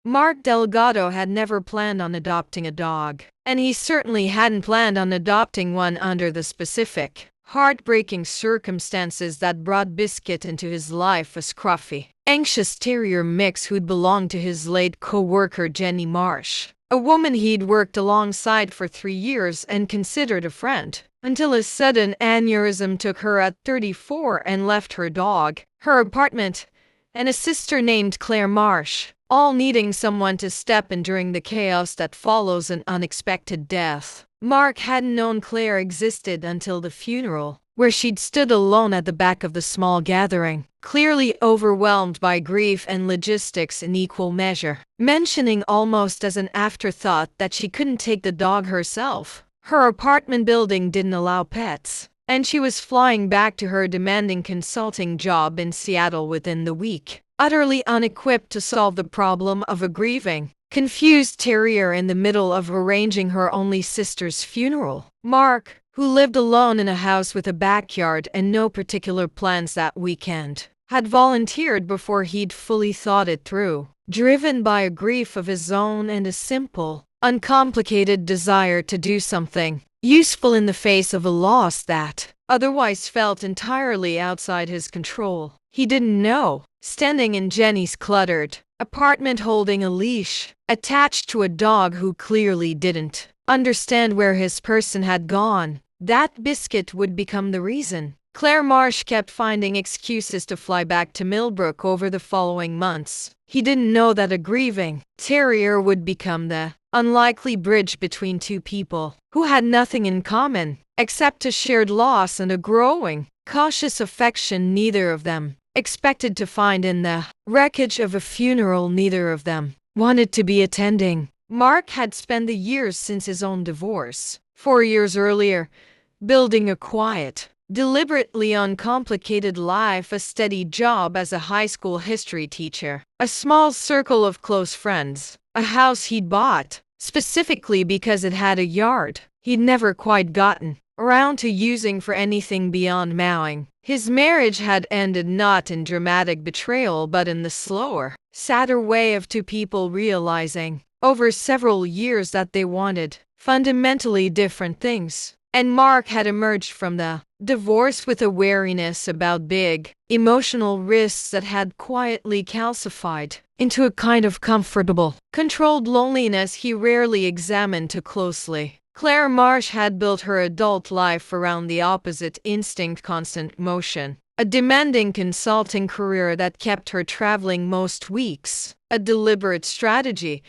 Mark Delgado had never planned on adopting a dog, and he certainly hadn't planned on adopting one under the specific, heartbreaking circumstances that brought Biscuit into his life, a scruffy, anxious terrier mix who'd belonged to his late coworker Jenny Marsh, a woman he'd worked alongside for 3 years and considered a friend, until a sudden aneurysm took her at 34 and left her dog, her apartment, and a sister named Claire Marsh, all needing someone to step in during the chaos that follows an unexpected death. Mark hadn't known Claire existed until the funeral, where she'd stood alone at the back of the small gathering, clearly overwhelmed by grief and logistics in equal measure, mentioning almost as an afterthought that she couldn't take the dog herself. Her apartment building didn't allow pets, and she was flying back to her demanding consulting job in Seattle within the week, utterly unequipped to solve the problem of a grieving, confused terrier in the middle of arranging her only sister's funeral. Mark, who lived alone in a house with a backyard and no particular plans that weekend, had volunteered before he'd fully thought it through, driven by a grief of his own and a simple, uncomplicated desire to do something useful in the face of a loss that otherwise felt entirely outside his control. He didn't know, standing in Jenny's cluttered apartment holding a leash, attached to a dog who clearly didn't understand where his person had gone, that Biscuit would become the reason. Claire Marsh kept finding excuses to fly back to Millbrook over the following months. He didn't know that a grieving terrier would become the unlikely bridge between two people who had nothing in common except a shared loss and a growing, cautious affection neither of them expected to find in the wreckage of a funeral neither of them wanted to be attending. Mark had spent the years since his own divorce, 4 years earlier, building a quiet, deliberately uncomplicated life, a steady job as a high school history teacher, a small circle of close friends, a house he'd bought, specifically because it had a yard he'd never quite gotten around to using for anything beyond mowing. His marriage had ended not in dramatic betrayal but in the slower, sadder way of two people realizing, over several years, that they wanted fundamentally different things. And Mark had emerged from the divorce with a wariness about big, emotional risks that had quietly calcified into a kind of comfortable, controlled loneliness he rarely examined too closely. Claire Marsh had built her adult life around the opposite instinct: constant motion, a demanding consulting career that kept her traveling most weeks, a deliberate strategy,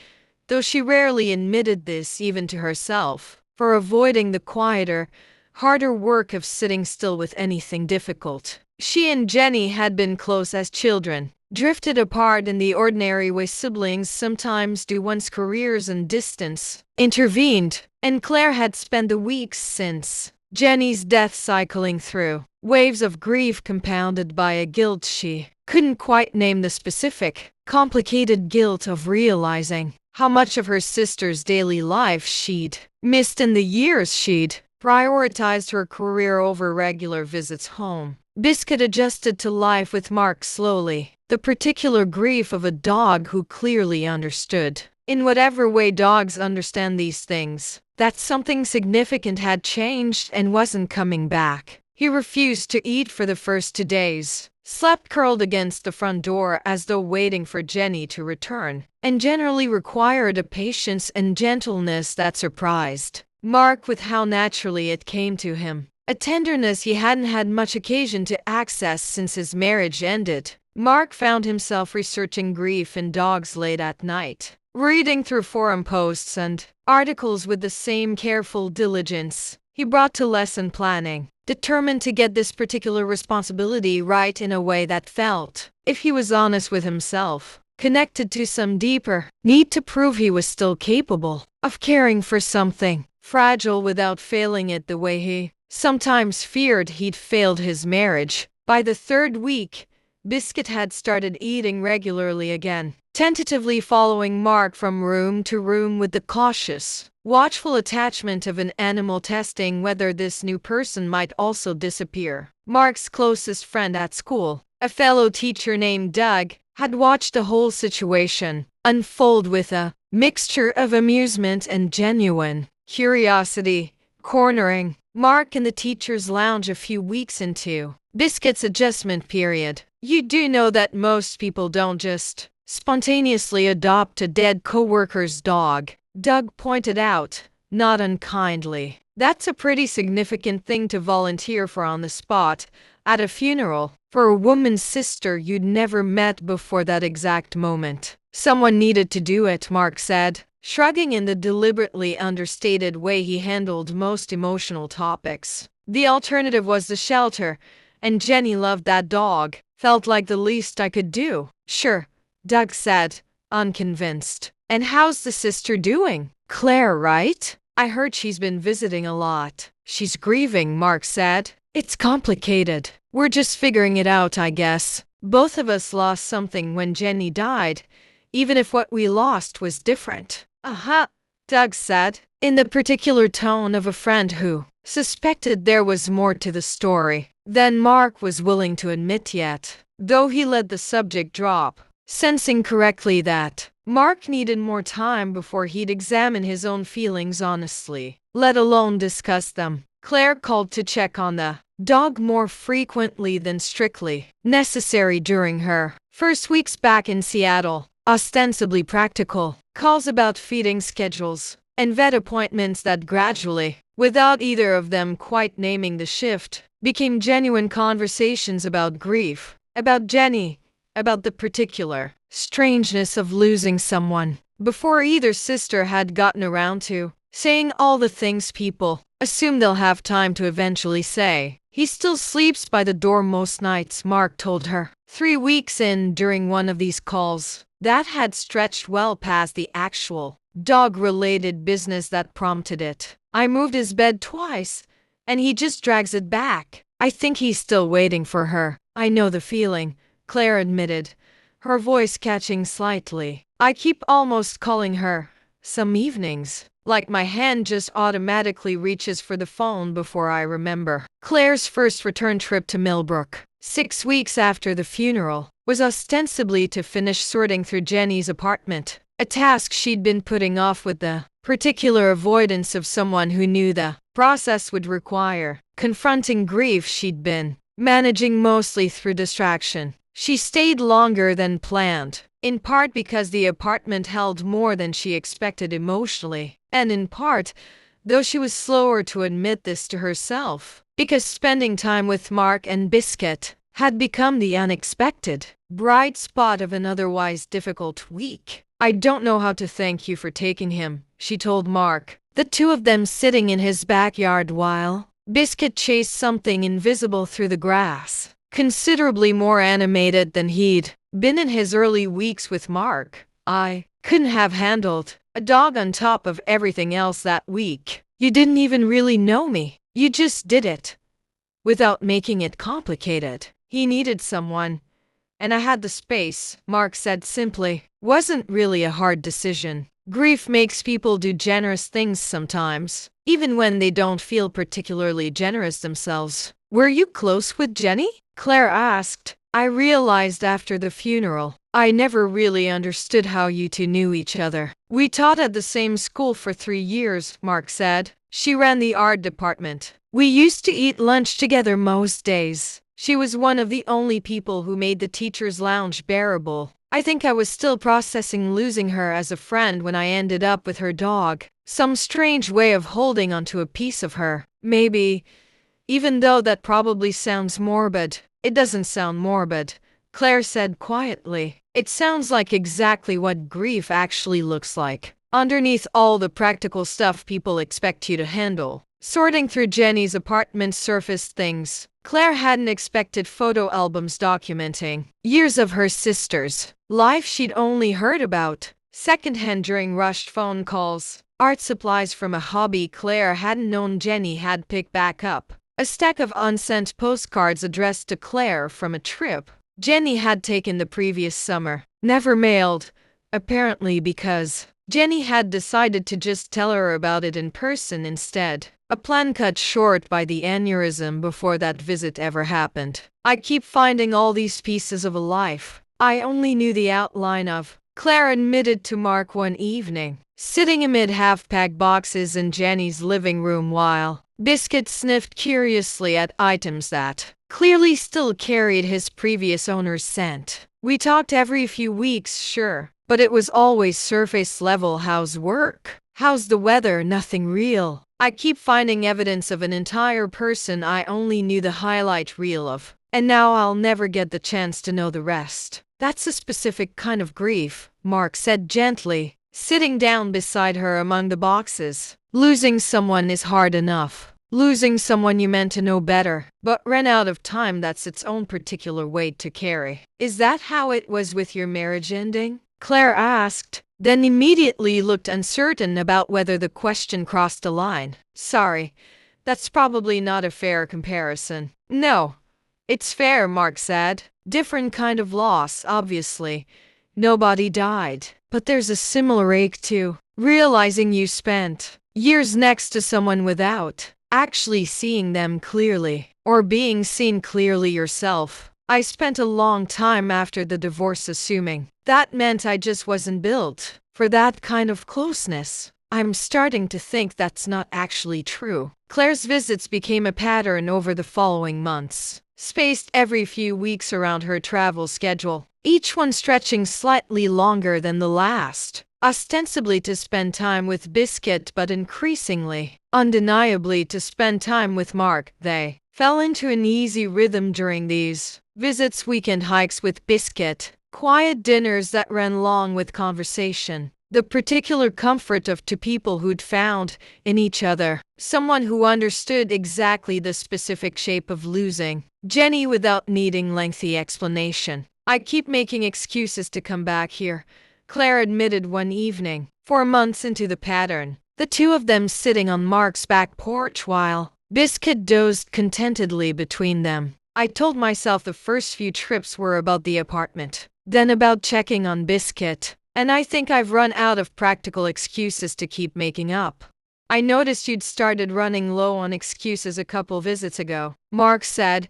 though she rarely admitted this even to herself, for avoiding the quieter, harder work of sitting still with anything difficult. She and Jenny had been close as children, drifted apart in the ordinary way siblings sometimes do once careers and distance intervened, and Claire had spent the weeks since Jenny's death cycling through waves of grief compounded by a guilt she couldn't quite name, the specific, complicated guilt of realizing how much of her sister's daily life she'd missed in the years she'd prioritized her career over regular visits home. Biscuit adjusted to life with Mark slowly, the particular grief of a dog who clearly understood, in whatever way dogs understand these things, that something significant had changed and wasn't coming back. He refused to eat for the first 2 days, slept curled against the front door as though waiting for Jenny to return, and generally required a patience and gentleness that surprised Mark with how naturally it came to him, a tenderness he hadn't had much occasion to access since his marriage ended. Mark found himself researching grief in dogs late at night, reading through forum posts and articles with the same careful diligence he brought to lesson planning, determined to get this particular responsibility right in a way that felt, if he was honest with himself, connected to some deeper need to prove he was still capable of caring for something fragile without failing it the way he sometimes feared he'd failed his marriage. By the 3rd week, Biscuit had started eating regularly again, tentatively following Mark from room to room with the cautious, watchful attachment of an animal testing whether this new person might also disappear. Mark's closest friend at school, a fellow teacher named Doug, had watched the whole situation unfold with a mixture of amusement and genuine curiosity, cornering Mark in the teacher's lounge a few weeks into Biscuit's adjustment period. You do know that most people don't just spontaneously adopt a dead coworker's dog, Doug pointed out, not unkindly. That's a pretty significant thing to volunteer for on the spot at a funeral for a woman's sister you'd never met before that exact moment. Someone needed to do it, Mark said, shrugging in the deliberately understated way he handled most emotional topics. The alternative was the shelter, and Jenny loved that dog. Felt like the least I could do. Sure, Doug said, unconvinced. And how's the sister doing? Claire, right? I heard she's been visiting a lot. She's grieving, Mark said. It's complicated. We're just figuring it out, I guess. Both of us lost something when Jenny died, even if what we lost was different. Doug said, in the particular tone of a friend who suspected there was more to the story than Mark was willing to admit yet, though he let the subject drop, sensing correctly that Mark needed more time before he'd examine his own feelings honestly, let alone discuss them. Claire called to check on the dog more frequently than strictly necessary during her first weeks back in Seattle, ostensibly practical calls about feeding schedules and vet appointments that gradually, without either of them quite naming the shift, became genuine conversations about grief, about Jenny, about the particular strangeness of losing someone, before either sister had gotten around to saying all the things people assume they'll have time to eventually say. He still sleeps by the door most nights, Mark told her, 3 weeks in during one of these calls. That had stretched well past the actual dog-related business that prompted it. I moved his bed twice, and he just drags it back. I think he's still waiting for her. I know the feeling, Claire admitted, her voice catching slightly. I keep almost calling her, some evenings, like my hand just automatically reaches for the phone before I remember. Claire's first return trip to Millbrook, 6 weeks after the funeral, was ostensibly to finish sorting through Jenny's apartment, a task she'd been putting off with the particular avoidance of someone who knew the process would require confronting grief she'd been managing mostly through distraction. She stayed longer than planned, in part because the apartment held more than she expected emotionally, and in part, though she was slower to admit this to herself, because spending time with Mark and Biscuit had become the unexpected bright spot of an otherwise difficult week. I don't know how to thank you for taking him, she told Mark, the two of them sitting in his backyard while Biscuit chased something invisible through the grass, considerably more animated than he'd been in his early weeks with Mark. I couldn't have handled a dog on top of everything else that week. You didn't even really know me. You just did it without making it complicated. He needed someone, and I had the space, Mark said simply. Wasn't really a hard decision. Grief makes people do generous things sometimes, even when they don't feel particularly generous themselves. Were you close with Jenny? Claire asked. I realized after the funeral, I never really understood how you two knew each other. We taught at the same school for 3 years, Mark said. She ran the art department. We used to eat lunch together most days. She was one of the only people who made the teacher's lounge bearable. I think I was still processing losing her as a friend when I ended up with her dog. Some strange way of holding onto a piece of her. Maybe, even though that probably sounds morbid. It doesn't sound morbid, Claire said quietly. It sounds like exactly what grief actually looks like. Underneath all the practical stuff people expect you to handle. Sorting through Jenny's apartment surfaced things Claire hadn't expected: photo albums documenting years of her sister's life she'd only heard about secondhand during rushed phone calls, art supplies from a hobby Claire hadn't known Jenny had picked back up, a stack of unsent postcards addressed to Claire from a trip Jenny had taken the previous summer, never mailed, apparently because Jenny had decided to just tell her about it in person instead. A plan cut short by the aneurysm before that visit ever happened. I keep finding all these pieces of a life I only knew the outline of, Claire admitted to Mark one evening, sitting amid half-packed boxes in Jenny's living room while Biscuit sniffed curiously at items that clearly still carried his previous owner's scent. We talked every few weeks, sure, but it was always surface level. How's work? How's the weather? Nothing real. I keep finding evidence of an entire person I only knew the highlight reel of, and now I'll never get the chance to know the rest. That's a specific kind of grief, Mark said gently, sitting down beside her among the boxes. Losing someone is hard enough. Losing someone you meant to know better, but ran out of time, that's its own particular weight to carry. Is that how it was with your marriage ending? Claire asked, then immediately looked uncertain about whether the question crossed a line. Sorry, that's probably not a fair comparison. No, it's fair, Mark said. Different kind of loss, obviously. Nobody died, but there's a similar ache too. Realizing you spent years next to someone without actually seeing them clearly, or being seen clearly yourself. I spent a long time after the divorce assuming that meant I just wasn't built for that kind of closeness. I'm starting to think that's not actually true. Claire's visits became a pattern over the following months, spaced every few weeks around her travel schedule, each one stretching slightly longer than the last, ostensibly to spend time with Biscuit, but increasingly, undeniably to spend time with Mark. They fell into an easy rhythm during these visits: weekend hikes with Biscuit, quiet dinners that ran long with conversation, the particular comfort of two people who'd found in each other someone who understood exactly the specific shape of losing Jenny without needing lengthy explanation. I keep making excuses to come back here, Claire admitted one evening, 4 months into the pattern, the two of them sitting on Mark's back porch while Biscuit dozed contentedly between them. I told myself the first few trips were about the apartment, then about checking on Biscuit, and I think I've run out of practical excuses to keep making up. I noticed you'd started running low on excuses a couple visits ago, Mark said,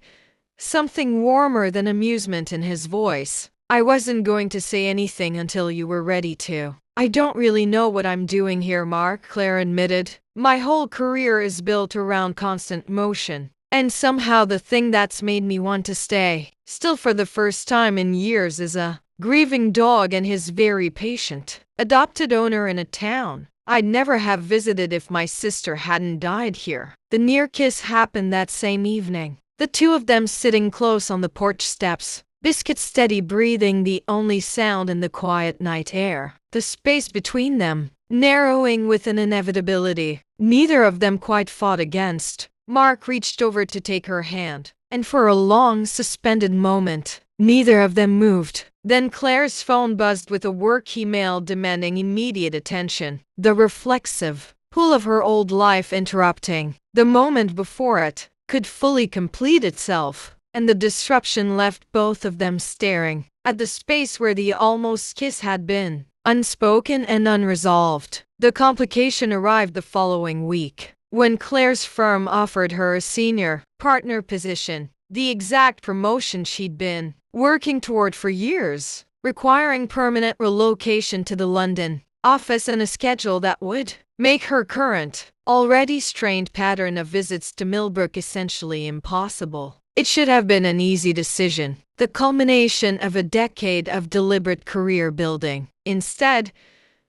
something warmer than amusement in his voice. I wasn't going to say anything until you were ready to. I don't really know what I'm doing here, Mark, Claire admitted. My whole career is built around constant motion, and somehow the thing that's made me want to stay still for the first time in years is a grieving dog and his very patient adopted owner in a town I'd never have visited if my sister hadn't died here. The near kiss happened that same evening, the two of them sitting close on the porch steps, Biscuit's steady breathing the only sound in the quiet night air, the space between them narrowing with an inevitability neither of them quite fought against. Mark reached over to take her hand, and for a long suspended moment, neither of them moved. Then Claire's phone buzzed with a work email demanding immediate attention, the reflexive pull of her old life interrupting the moment before it could fully complete itself, and the disruption left both of them staring at the space where the almost kiss had been, unspoken and unresolved. The complication arrived the following week, when Claire's firm offered her a senior partner position, the exact promotion she'd been working toward for years, requiring permanent relocation to the London office and a schedule that would make her current, already strained pattern of visits to Millbrook essentially impossible. It should have been an easy decision, the culmination of a decade of deliberate career building. Instead,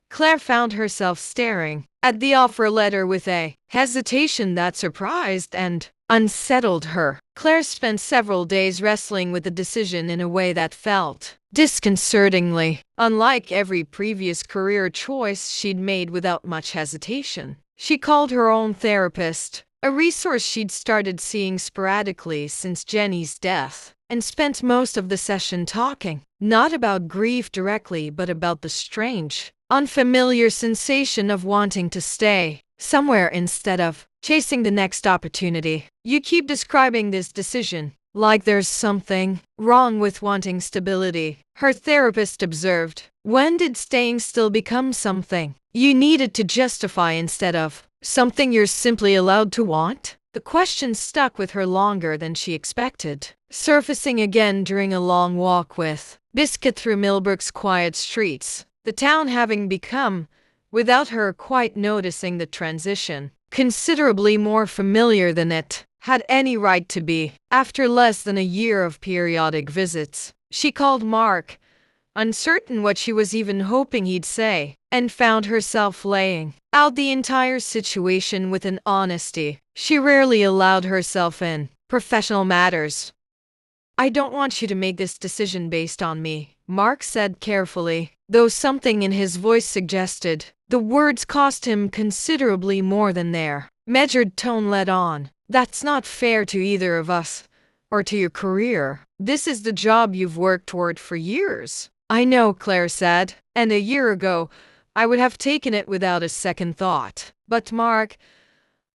Claire found herself staring at the offer letter with a hesitation that surprised and unsettled her. Claire spent several days wrestling with the decision in a way that felt disconcertingly unlike every previous career choice she'd made without much hesitation. She called her own therapist, a resource she'd started seeing sporadically since Jenny's death, and spent most of the session talking, not about grief directly but about the strange, unfamiliar sensation of wanting to stay somewhere instead of chasing the next opportunity. You keep describing this decision like there's something wrong with wanting stability, her therapist observed. When did staying still become something you needed to justify instead of something you're simply allowed to want? The question stuck with her longer than she expected, surfacing again during a long walk with Biscuit through Millbrook's quiet streets, the town having become, without her quite noticing the transition, considerably more familiar than it had any right to be. After less than a year of periodic visits, she called Mark, uncertain what she was even hoping he'd say, and found herself laying out the entire situation with an honesty she rarely allowed herself in professional matters. "I don't want you to make this decision based on me," Mark said carefully, though something in his voice suggested the words cost him considerably more than their measured tone let on. "That's not fair to either of us, or to your career. This is the job you've worked toward for years." "I know," Claire said, "and a year ago, I would have taken it without a second thought. But Mark,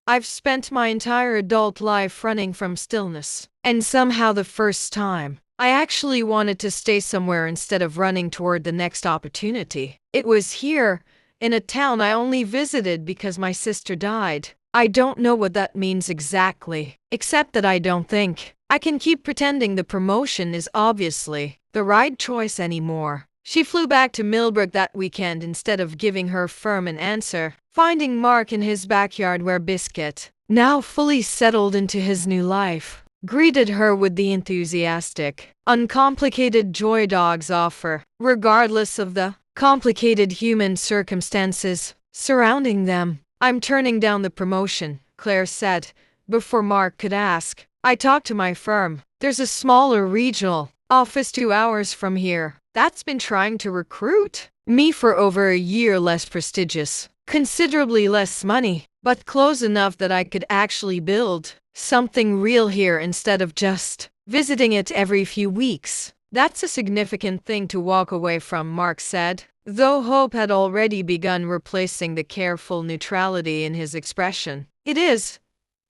I've spent my entire adult life running from stillness, and somehow the first time, I actually wanted to stay somewhere instead of running toward the next opportunity. It was here, in a town I only visited because my sister died. I don't know what that means exactly, except that I don't think I can keep pretending the promotion is obviously the right choice anymore." She flew back to Millbrook that weekend instead of giving her firm an answer, finding Mark in his backyard where Biscuit, now fully settled into his new life, greeted her with the enthusiastic, uncomplicated joy dogs offer, regardless of the complicated human circumstances surrounding them. "I'm turning down the promotion," Claire said, before Mark could ask. "I talked to my firm. There's a smaller regional office 2 hours from here that's been trying to recruit me for over a year, less prestigious, considerably less money, but close enough that I could actually build something real here instead of just visiting it every few weeks." "That's a significant thing to walk away from," Mark said, though hope had already begun replacing the careful neutrality in his expression. "It is,"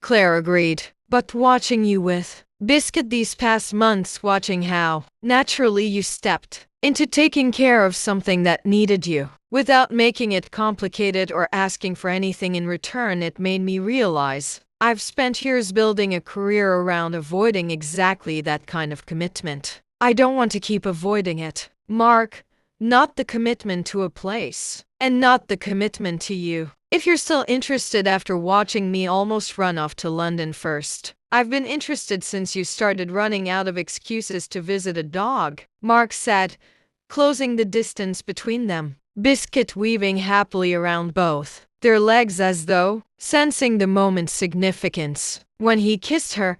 Claire agreed, "but watching you with Biscuit these past months, watching how naturally you stepped into taking care of something that needed you, without making it complicated or asking for anything in return, it made me realize I've spent years building a career around avoiding exactly that kind of commitment. I don't want to keep avoiding it, Mark. Not the commitment to a place, and not the commitment to you. If you're still interested after watching me almost run off to London first, I've been interested since you started running out of excuses to visit a dog," Mark said, closing the distance between them, Biscuit weaving happily around both their legs as though sensing the moment's significance. When he kissed her,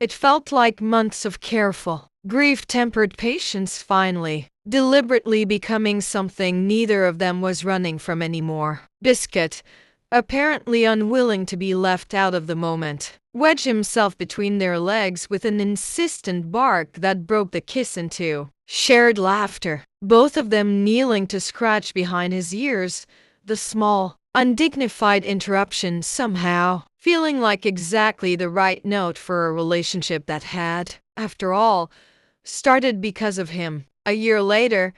it felt like months of careful, grief-tempered patience finally, deliberately becoming something neither of them was running from anymore. Biscuit, apparently unwilling to be left out of the moment, wedged himself between their legs with an insistent bark that broke the kiss into shared laughter, both of them kneeling to scratch behind his ears, the small, undignified interruption somehow feeling like exactly the right note for a relationship that had, after all, started because of him. A year later,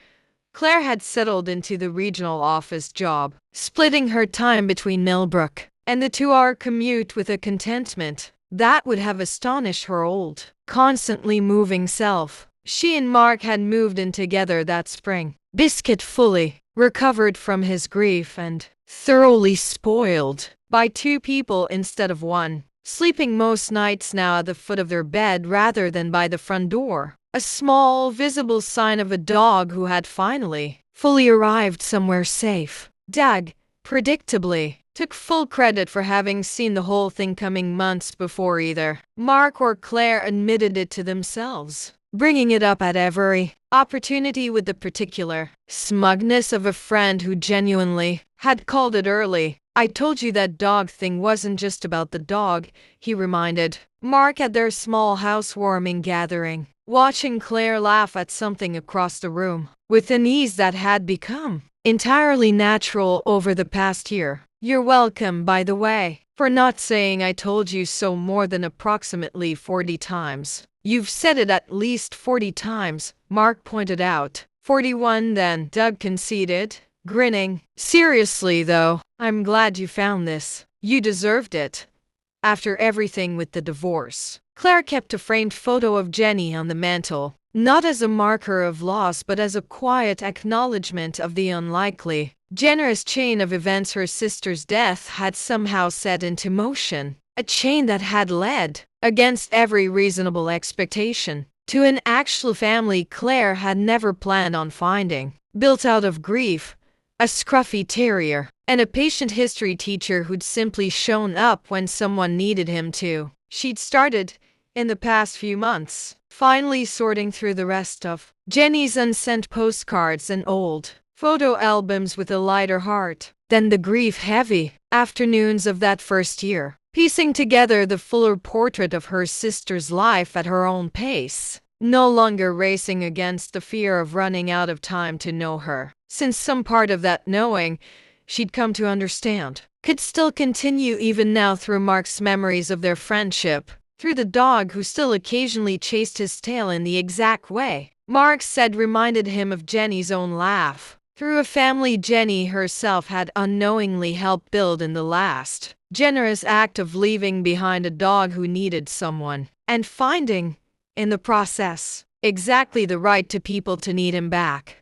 Claire had settled into the regional office job, splitting her time between Millbrook and the 2-hour commute with a contentment that would have astonished her old, constantly moving self. She and Mark had moved in together that spring. Biscuit fully recovered from his grief and thoroughly spoiled by 2 people instead of 1, sleeping most nights now at the foot of their bed rather than by the front door. A small, visible sign of a dog who had finally fully arrived somewhere safe. Doug, predictably, took full credit for having seen the whole thing coming months before either Mark or Claire admitted it to themselves, bringing it up at every opportunity with the particular smugness of a friend who genuinely had called it early. "I told you that dog thing wasn't just about the dog," he reminded Mark at their small housewarming gathering, watching Claire laugh at something across the room with an ease that had become entirely natural over the past year. "You're welcome, by the way, for not saying I told you so more than approximately 40 times. "You've said it at least 40 times, Mark pointed out. 41 then, Doug conceded, grinning. "Seriously though, I'm glad you found this. You deserved it." After everything with the divorce, Claire kept a framed photo of Jenny on the mantel, not as a marker of loss but as a quiet acknowledgement of the unlikely, generous chain of events her sister's death had somehow set into motion. A chain that had led, against every reasonable expectation, to an actual family Claire had never planned on finding, built out of grief, a scruffy terrier, and a patient history teacher who'd simply shown up when someone needed him to. She'd started, in the past few months, finally sorting through the rest of Jenny's unsent postcards and old photo albums with a lighter heart than the grief-heavy afternoons of that first year, piecing together the fuller portrait of her sister's life at her own pace, no longer racing against the fear of running out of time to know her, since some part of that knowing, she'd come to understand, could still continue even now through Mark's memories of their friendship, through the dog who still occasionally chased his tail in the exact way Mark said reminded him of Jenny's own laugh, through a family Jenny herself had unknowingly helped build in the last generous act of leaving behind a dog who needed someone, and finding, in the process, exactly the right to people to need him back.